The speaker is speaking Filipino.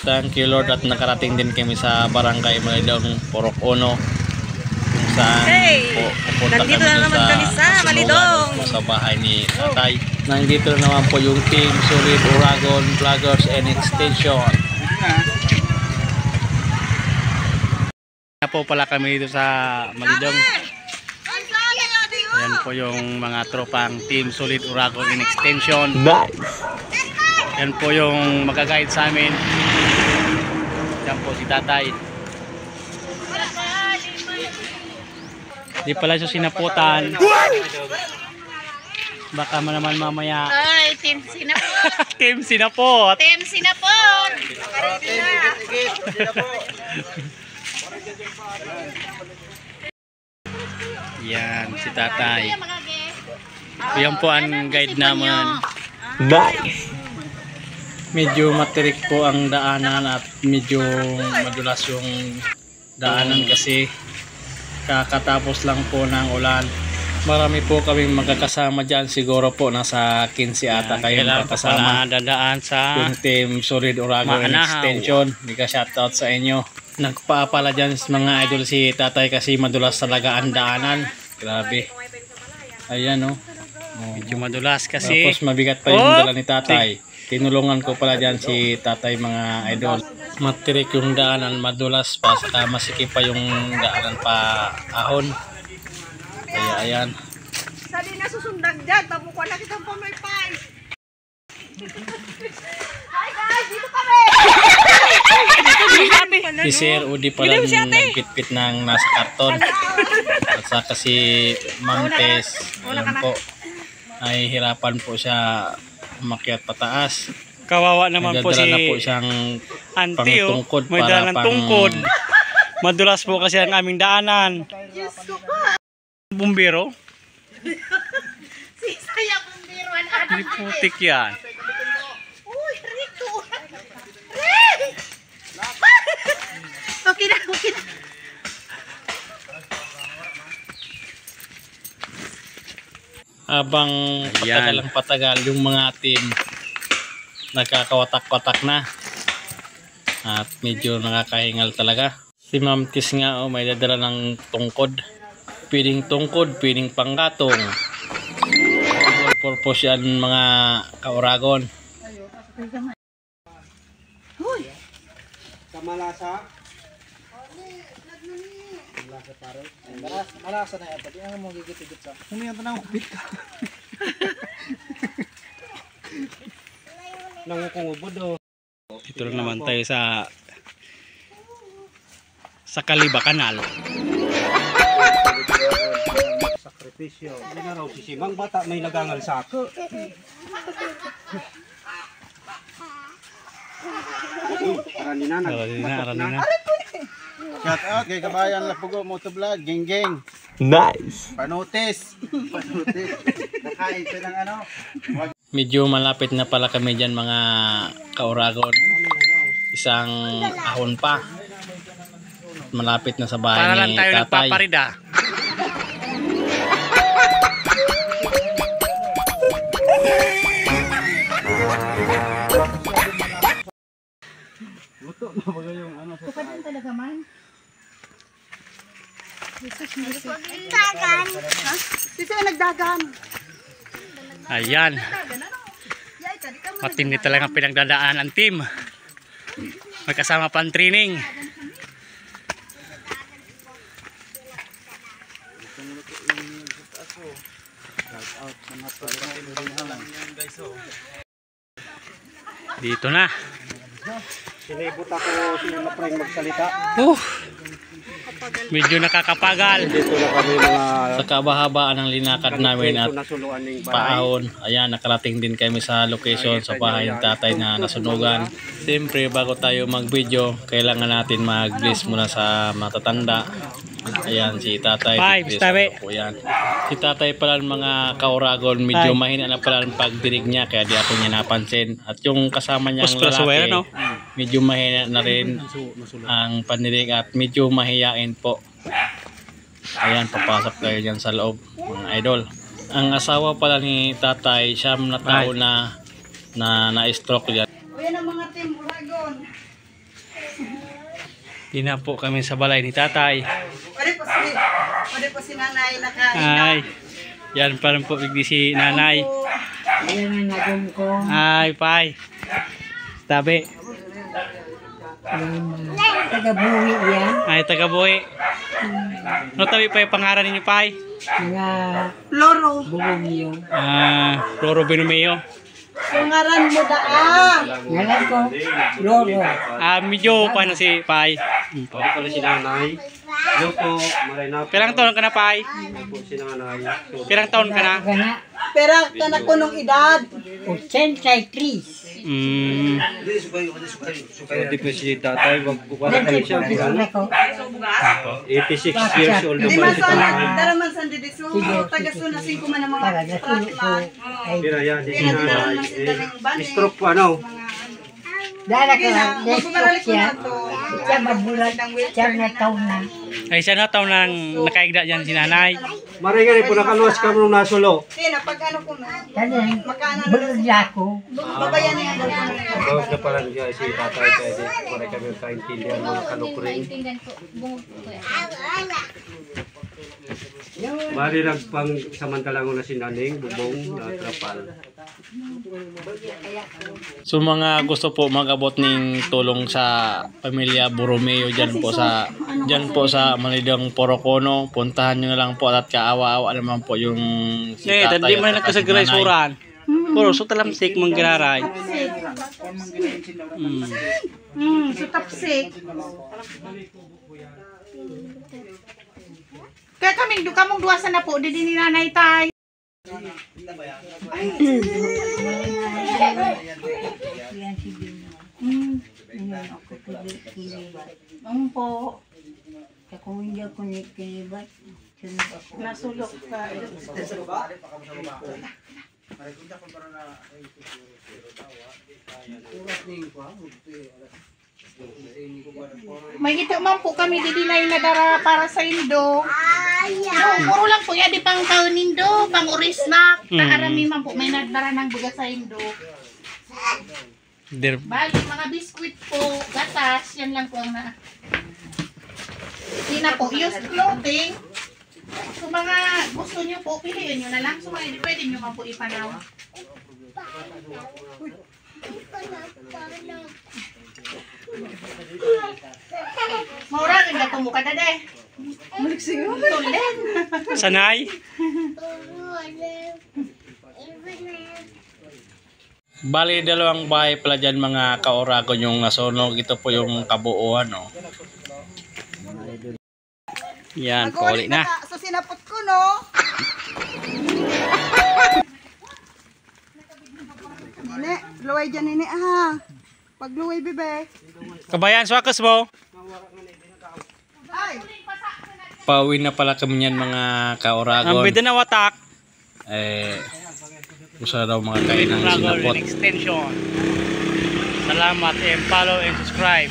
Thank you Lord at nakarating din kami sa barangay Malidong, Purok Uno. Kung saan pupunta nandito na naman kami sa Malidong. Sa bahay ni Tatay. Nandito na naman po yung Team Solid Uragon Vloggers and Extension. Na po pala kami dito sa Malidong. Ayan po yung mga tropang Team Solid Uragon and Extension. Nice! Ayan po yung mag-guide sa amin. Ayan po si Tatay. Di pala siya sinaputan. Baka naman mamaya. Ay, Team Sinapot. Team Sinapot. Team Sinapot. Yan, si Tatay. Yan po ang guide naman. Nice! Medyo matirik po ang daanan at medyo madulas yung daanan kasi kakatapos lang po ng ulan. Marami po kaming magkakasama dyan, siguro po nasa 15 ata kayo magkakasama. Dadaan sa yung Team Solid Uragon and Extension. Mika shoutout sa inyo. Nagpaapala dyan mga idol si Tatay kasi madulas talaga ang daanan. Grabe. Ayan o. Medyo madulas kasi. Tapos mabigat pa yung dala ni Tatay. Tinulungan ko pala dyan si Tatay mga idol. Matirik yung daanan, madulas pa, saka masikip pa yung daanan pa ahon. Kaya ayan. Sali na susundag dyan, tabukuan na kitang pamaypay. Hi guys, dito kami! Si Sir Udi pala nagpitpit ng nasa karton. At saka si Ma'am Tess, ayan po, ay hirapan po siya umakyat pataas. Kawawa naman po si po siyang auntie, pangtungkod, may dalang tungkod. Madulas po kasi ang aming daanan. Bumbero? Si saya bumbero. Hindi putik yan. Uy, Rico. Okay na, okay na. Habang patagal yung mga team nagkakawatak-watak na at medyo nakakahingal talaga. Si Ma'am Tis nga may dadala ng tungkod, pwedeng tungkod, pwedeng panggatong. Purpose yan mga ka-Uragon. Kamalasa pare. Malasa na yan. Pati ang mo gigit-gigit sa. Humiyan pa na kupit ka. Nangukungubod o. Ito lang naman tayo sa Kaliba Kanal. Sakripisyo. Hindi na raw si Simang bata may nagangal sa ako. Arani na. Shout out kay kabayan Lapugo Motovlog, geng. Nice. Panutis. Nakain siya ng ano. Medyo malapit na pala kami dyan mga ka-Uragon. Isang ahon pa. Malapit na sa bahay ni Tatay. Para lang tayo nagpaparida. Luto na ba yung ano sa Kapatid talaga man. Dagan. Sisi nagdagan. Ayan. Matindi talaga pinagdadaan ang team. Magkasama pang training. Dito na. Sinibot ako sila na preng magsalita. Medyo nakakapagal. Dito na kami mga Sa kabahabaan ng linakad namin at nasuluan ng bahay. paahon. Ayan, nakarating din kami sa location sa bahay ng Tatay na nasunugan. Siyempre, bago tayo mag-video, kailangan natin mag-bless muna sa matatanda. Ayan, si Tatay. Po yan. Si Tatay pala mga ka-Uragon, medyo mahina na pala ang pagdirig niya, kaya di ako niya napansin. At yung kasama niyang lalaki, medyo mahina na rin ang panirig at medyo mahiyain po. Ayan, papasok tayo dyan sa loob, mga idol. Ang asawa pala ni Tatay, siyam na tao na na-stroke yan. Kuya ng mga Team Uragon. Di na po kami sa balay ni tatay. Pwede po si nanay nakain. Ay, yan pa rin po bigdi si nanay. Ayan ang nagong ko. Ay, pay. Tabi. Taga-buhi yan. Ay, taga-buhi. No, tabi pa yung pangaran ninyo, pay? Mga Loro. bubong yun. Loro Benumeo. Pangaran mo daan. Ngalan ko, Lolo. Medyo pa na si pay. Ako pala si nanay. Hello po, Marina po. Pirang taon ka na, pay? Po si nanay. So, Pirang taon ka na? Gana, Pero tanak ko nung edad. 83. di po si tatay, wag po pala kayo siya. Ako, 86 years old Di naman man si sa tatay. daraman sa didiso. Taga-sunasin ko man ang mga para natulog ko. Ay, Pero yan, si nanay. Stroke po ano? dala ka lang. Magbumaralik ko Siya, na to. siya mabulat. Siya na taon na. Ay, siya na taon nang nakaigda dyan si nanay. Maringari po nakaluwas ka nung nasulo. Sino, pag ano ko na. Kani, bulod ako. Babayan niya ang dalawang na. Bawas na pala niya si tatay pwede. Para kami kaintindihan mga kanukring. Bali lang pang samantalang na si Naning, bubong, na trapal. So mga gusto po mag-abot ng tulong sa pamilya Borromeo dyan po sa Malidong Porocono, puntahan nyo na lang po at kaawa-awa naman po yung si tatay. Hindi man nagkasagray suran. Puro so talamsik mong giraray. Sutapsik. Kaya kamong duwasan na po, di ni nanay tay. Ang po. Ako hindi ako kinibat. Sunod ako. Nasulok ka. May ito man po kami di na nadara para sa Indo. Puro lang po ya di pang taon Indo, pang orisnak. Naarami man po may nadara ng bugas sa Indo. Bali, mga biskwit po, gatas, yan lang po ang na. Hindi na po, used clothing. So mga gusto nyo po, piliin nyo na lang. So mga pwede nyo man po ipanaw. Maura, rin na tumuka na de. Tulen. Sanay? Bali, dalawang bahay pala dyan mga kaoragon yung nasunog. Ito po yung kabuuan, no? Yan, pauli na. Sa sinapot ko, no? Nene, luway dyan, nene, ah. Pag luway, bebe. Kabayan, swakas mo. Ay! Pauwi na pala kami yan mga kaoragon. Ang bida na watak. Gusto daw mga kain ng sinapot. Extension. Salamat and follow and subscribe.